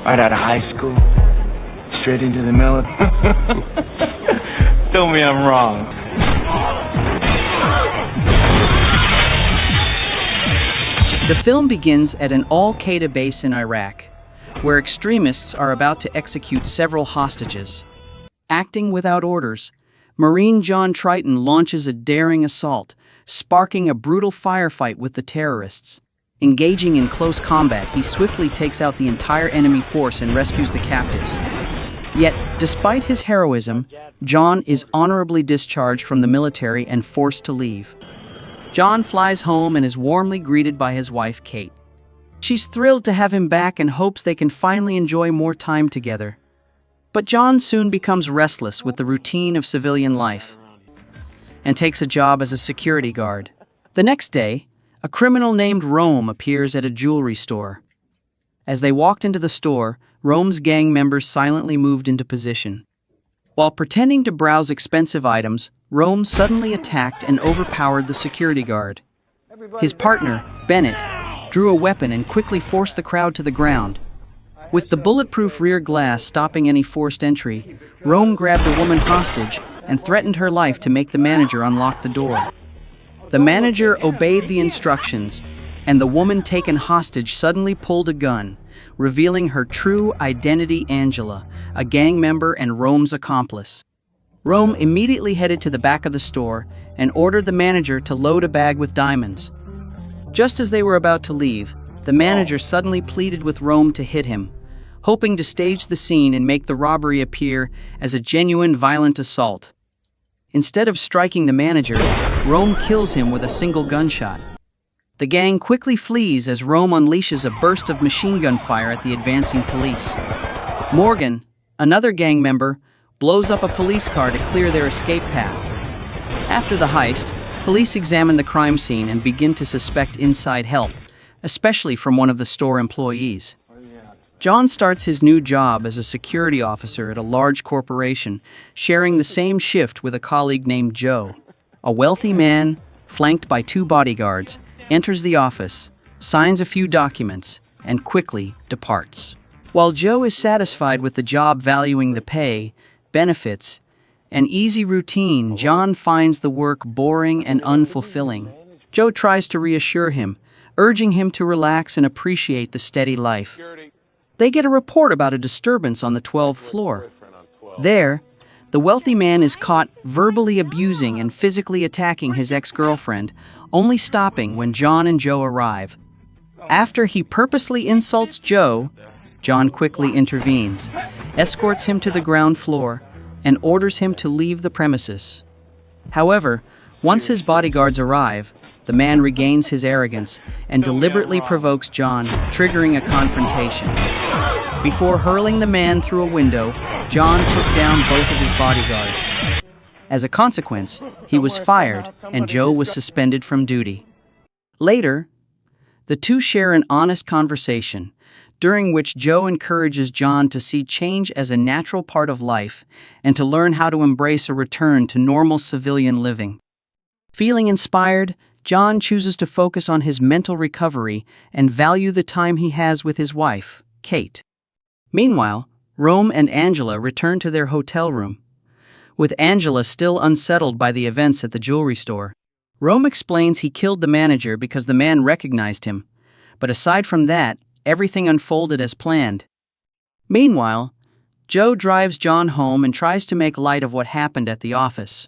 Right out of high school, straight into the military. Tell me I'm wrong. The film begins at an Al-Qaeda base in Iraq, where extremists are about to execute several hostages. Acting without orders, Marine John Triton launches a daring assault, sparking a brutal firefight with the terrorists. Engaging in close combat, he swiftly takes out the entire enemy force and rescues the captives. Yet, despite his heroism, John is honorably discharged from the military and forced to leave. John flies home and is warmly greeted by his wife, Kate. She's thrilled to have him back and hopes they can finally enjoy more time together. But John soon becomes restless with the routine of civilian life and takes a job as a security guard. The next day, a criminal named Rome appears at a jewelry store. As they walked into the store, Rome's gang members silently moved into position. While pretending to browse expensive items, Rome suddenly attacked and overpowered the security guard. His partner, Bennett, drew a weapon and quickly forced the crowd to the ground. With the bulletproof rear glass stopping any forced entry, Rome grabbed a woman hostage and threatened her life to make the manager unlock the door. The manager obeyed the instructions, and the woman taken hostage suddenly pulled a gun, revealing her true identity: Angela, a gang member and Rome's accomplice. Rome immediately headed to the back of the store and ordered the manager to load a bag with diamonds. Just as they were about to leave, the manager suddenly pleaded with Rome to hit him, hoping to stage the scene and make the robbery appear as a genuine violent assault. Instead of striking the manager, Rome kills him with a single gunshot. The gang quickly flees as Rome unleashes a burst of machine gun fire at the advancing police. Morgan, another gang member, blows up a police car to clear their escape path. After the heist, police examine the crime scene and begin to suspect inside help, especially from one of the store employees. John starts his new job as a security officer at a large corporation, sharing the same shift with a colleague named Joe. A wealthy man, flanked by 2 bodyguards, enters the office, signs a few documents, and quickly departs. While Joe is satisfied with the job, valuing the pay, benefits, and easy routine, John finds the work boring and unfulfilling. Joe tries to reassure him, urging him to relax and appreciate the steady life. They get a report about a disturbance on the 12th floor. There, the wealthy man is caught verbally abusing and physically attacking his ex-girlfriend, only stopping when John and Joe arrive. After he purposely insults Joe, John quickly intervenes, escorts him to the ground floor, and orders him to leave the premises. However, once his bodyguards arrive, the man regains his arrogance and deliberately provokes John, triggering a confrontation. Before hurling the man through a window, John took down both of his bodyguards. As a consequence, he was fired and Joe was suspended from duty. Later, the two share an honest conversation, during which Joe encourages John to see change as a natural part of life and to learn how to embrace a return to normal civilian living. Feeling inspired, John chooses to focus on his mental recovery and value the time he has with his wife, Kate. Meanwhile, Rome and Angela return to their hotel room. With Angela still unsettled by the events at the jewelry store, Rome explains he killed the manager because the man recognized him, but aside from that, everything unfolded as planned. Meanwhile, Joe drives John home and tries to make light of what happened at the office.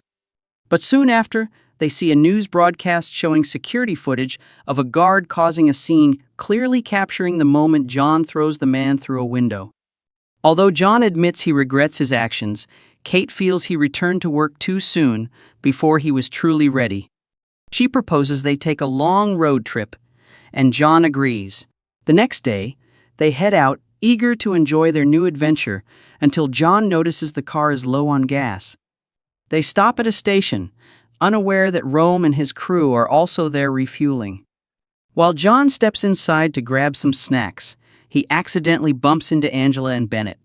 But soon after, they see a news broadcast showing security footage of a guard causing a scene, clearly capturing the moment John throws the man through a window. Although John admits he regrets his actions, Kate feels he returned to work too soon before he was truly ready. She proposes they take a long road trip, and John agrees. The next day, they head out, eager to enjoy their new adventure, until John notices the car is low on gas. They stop at a station, unaware that Rome and his crew are also there refueling. While John steps inside to grab some snacks, he accidentally bumps into Angela and Bennett.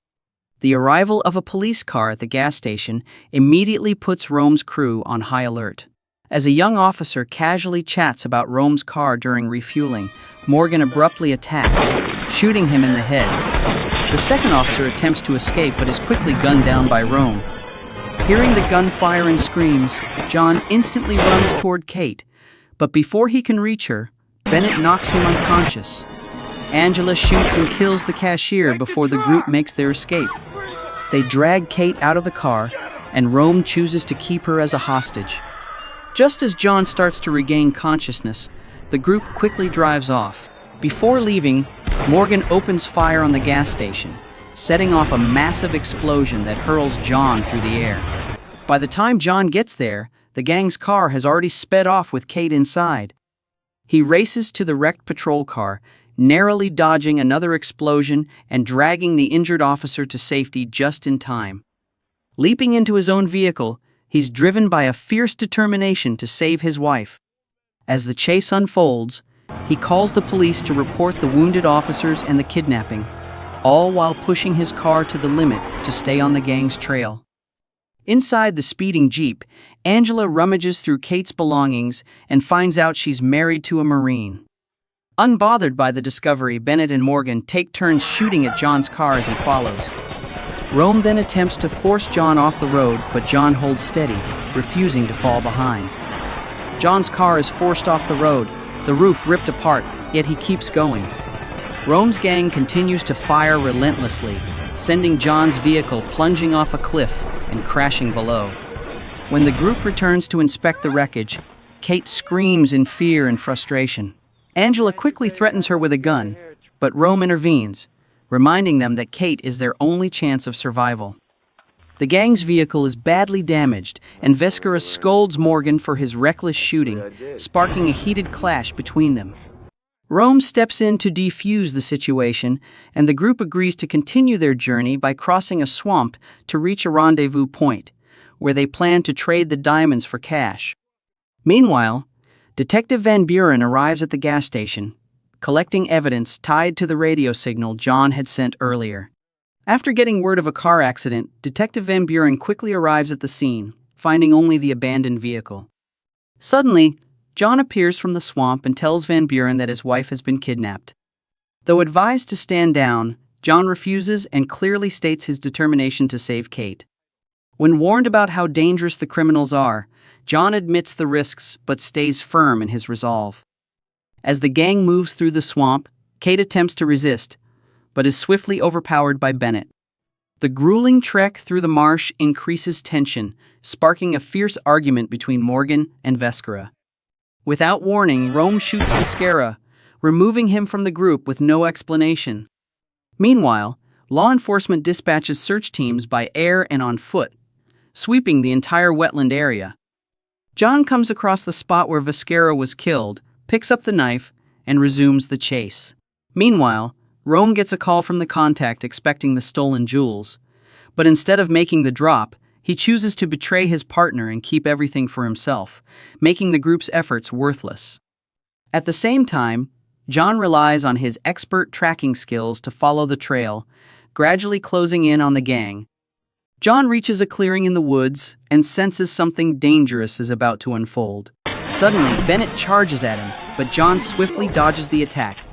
The arrival of a police car at the gas station immediately puts Rome's crew on high alert. As a young officer casually chats about Rome's car during refueling, Morgan abruptly attacks, shooting him in the head. The second officer attempts to escape but is quickly gunned down by Rome. Hearing the gunfire and screams, John instantly runs toward Kate, but before he can reach her, Bennett knocks him unconscious. Angela shoots and kills the cashier before the group makes their escape. They drag Kate out of the car, and Rome chooses to keep her as a hostage. Just as John starts to regain consciousness, the group quickly drives off. Before leaving, Morgan opens fire on the gas station, setting off a massive explosion that hurls John through the air. By the time John gets there, the gang's car has already sped off with Kate inside. He races to the wrecked patrol car, narrowly dodging another explosion and dragging the injured officer to safety just in time. Leaping into his own vehicle, he's driven by a fierce determination to save his wife. As the chase unfolds, he calls the police to report the wounded officers and the kidnapping, all while pushing his car to the limit to stay on the gang's trail. Inside the speeding Jeep, Angela rummages through Kate's belongings and finds out she's married to a Marine. Unbothered by the discovery, Bennett and Morgan take turns shooting at John's car as he follows. Rome then attempts to force John off the road, but John holds steady, refusing to fall behind. John's car is forced off the road, the roof ripped apart, yet he keeps going. Rome's gang continues to fire relentlessly, sending John's vehicle plunging off a cliff and crashing below. When the group returns to inspect the wreckage, Kate screams in fear and frustration. Angela quickly threatens her with a gun, but Rome intervenes, reminding them that Kate is their only chance of survival. The gang's vehicle is badly damaged, and Vescara scolds Morgan for his reckless shooting, sparking a heated clash between them. Rome steps in to defuse the situation, and the group agrees to continue their journey by crossing a swamp to reach a rendezvous point, where they plan to trade the diamonds for cash. Meanwhile, Detective Van Buren arrives at the gas station, collecting evidence tied to the radio signal John had sent earlier. After getting word of a car accident, Detective Van Buren quickly arrives at the scene, finding only the abandoned vehicle. Suddenly, John appears from the swamp and tells Van Buren that his wife has been kidnapped. Though advised to stand down, John refuses and clearly states his determination to save Kate. When warned about how dangerous the criminals are, John admits the risks but stays firm in his resolve. As the gang moves through the swamp, Kate attempts to resist, but is swiftly overpowered by Bennett. The grueling trek through the marsh increases tension, sparking a fierce argument between Morgan and Vescara. Without warning, Rome shoots Vescara, removing him from the group with no explanation. Meanwhile, law enforcement dispatches search teams by air and on foot, sweeping the entire wetland area. John comes across the spot where Vescara was killed, picks up the knife, and resumes the chase. Meanwhile, Rome gets a call from the contact expecting the stolen jewels, but instead of making the drop, he chooses to betray his partner and keep everything for himself, making the group's efforts worthless. At the same time, John relies on his expert tracking skills to follow the trail, gradually closing in on the gang. John reaches a clearing in the woods and senses something dangerous is about to unfold. Suddenly, Bennett charges at him, but John swiftly dodges the attack.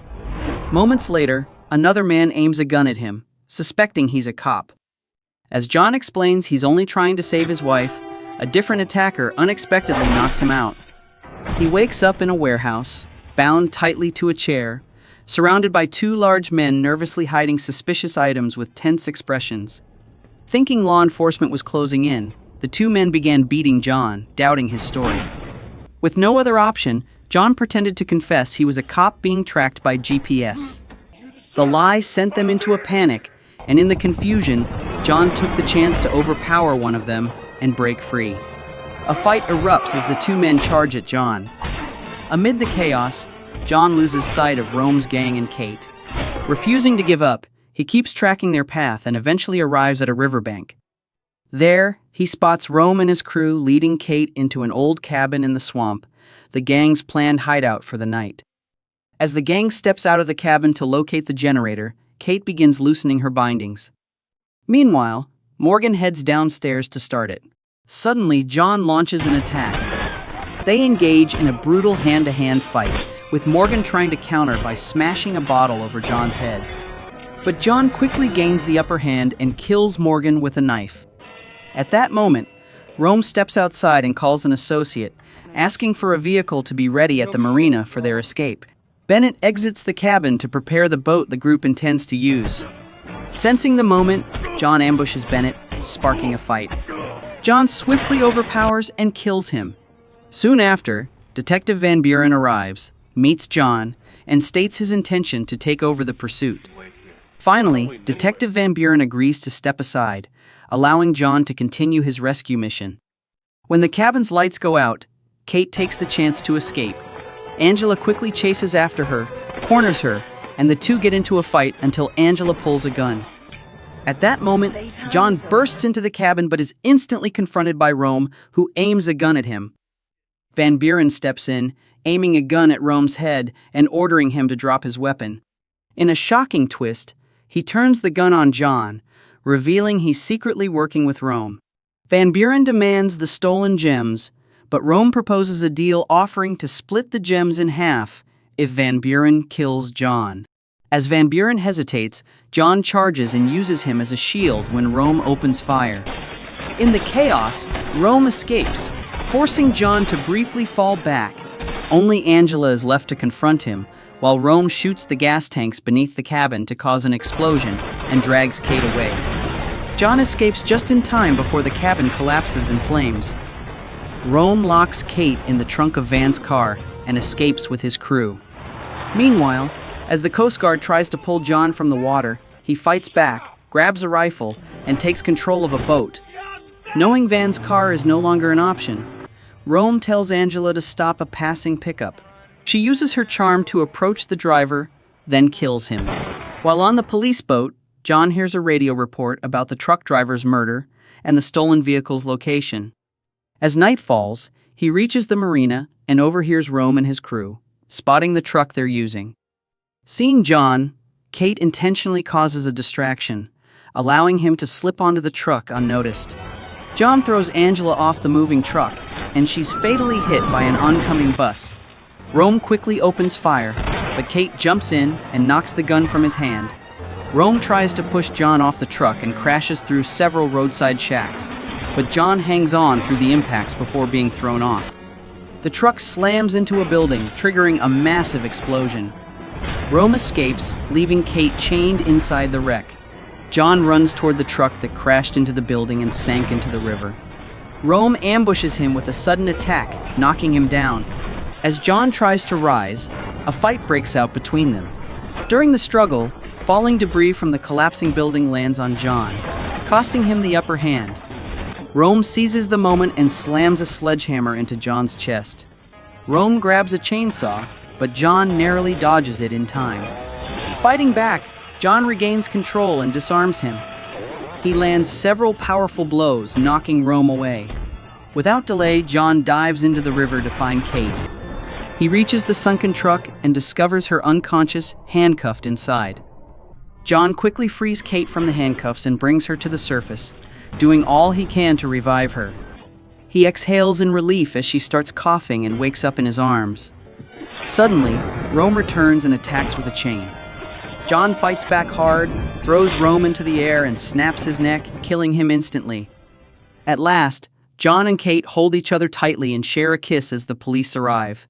Moments later, another man aims a gun at him, suspecting he's a cop. As John explains he's only trying to save his wife, a different attacker unexpectedly knocks him out. He wakes up in a warehouse, bound tightly to a chair, surrounded by two large men nervously hiding suspicious items with tense expressions. Thinking law enforcement was closing in, the two men began beating John, doubting his story. With no other option, John pretended to confess he was a cop being tracked by GPS. The lie sent them into a panic, and in the confusion, John took the chance to overpower one of them and break free. A fight erupts as the two men charge at John. Amid the chaos, John loses sight of Rome's gang and Kate. Refusing to give up, he keeps tracking their path and eventually arrives at a riverbank. There, he spots Rome and his crew leading Kate into an old cabin in the swamp, the gang's planned hideout for the night. As the gang steps out of the cabin to locate the generator, Kate begins loosening her bindings. Meanwhile, Morgan heads downstairs to start it. Suddenly, John launches an attack. They engage in a brutal hand-to-hand fight, with Morgan trying to counter by smashing a bottle over John's head. But John quickly gains the upper hand and kills Morgan with a knife. At that moment, Rome steps outside and calls an associate, asking for a vehicle to be ready at the marina for their escape. Bennett exits the cabin to prepare the boat the group intends to use. Sensing the moment, John ambushes Bennett, sparking a fight. John swiftly overpowers and kills him. Soon after, Detective Van Buren arrives, meets John, and states his intention to take over the pursuit. Finally, Detective Van Buren agrees to step aside, allowing John to continue his rescue mission. When the cabin's lights go out, Kate takes the chance to escape. Angela quickly chases after her, corners her, and the two get into a fight until Angela pulls a gun. At that moment, John bursts into the cabin but is instantly confronted by Rome, who aims a gun at him. Van Buren steps in, aiming a gun at Rome's head and ordering him to drop his weapon. In a shocking twist, he turns the gun on John, revealing he's secretly working with Rome. Van Buren demands the stolen gems, but Rome proposes a deal offering to split the gems in half if Van Buren kills John. As Van Buren hesitates, John charges and uses him as a shield when Rome opens fire. In the chaos, Rome escapes, forcing John to briefly fall back. Only Angela is left to confront him, while Rome shoots the gas tanks beneath the cabin to cause an explosion and drags Kate away. John escapes just in time before the cabin collapses in flames. Rome locks Kate in the trunk of Van's car and escapes with his crew. Meanwhile, as the Coast Guard tries to pull John from the water, he fights back, grabs a rifle, and takes control of a boat. Knowing Van's car is no longer an option, Rome tells Angela to stop a passing pickup. She uses her charm to approach the driver, then kills him. While on the police boat, John hears a radio report about the truck driver's murder and the stolen vehicle's location. As night falls, he reaches the marina and overhears Rome and his crew, spotting the truck they're using. Seeing John, Kate intentionally causes a distraction, allowing him to slip onto the truck unnoticed. John throws Angela off the moving truck, and she's fatally hit by an oncoming bus. Rome quickly opens fire, but Kate jumps in and knocks the gun from his hand. Rome tries to push John off the truck and crashes through several roadside shacks, but John hangs on through the impacts before being thrown off. The truck slams into a building, triggering a massive explosion. Rome escapes, leaving Kate chained inside the wreck. John runs toward the truck that crashed into the building and sank into the river. Rome ambushes him with a sudden attack, knocking him down. As John tries to rise, a fight breaks out between them. During the struggle, falling debris from the collapsing building lands on John, costing him the upper hand. Rome seizes the moment and slams a sledgehammer into John's chest. Rome grabs a chainsaw, but John narrowly dodges it in time. Fighting back, John regains control and disarms him. He lands several powerful blows, knocking Rome away. Without delay, John dives into the river to find Kate. He reaches the sunken truck and discovers her unconscious, handcuffed inside. John quickly frees Kate from the handcuffs and brings her to the surface, doing all he can to revive her. He exhales in relief as she starts coughing and wakes up in his arms. Suddenly, Rome returns and attacks with a chain. John fights back hard, throws Rome into the air and snaps his neck, killing him instantly. At last, John and Kate hold each other tightly and share a kiss as the police arrive.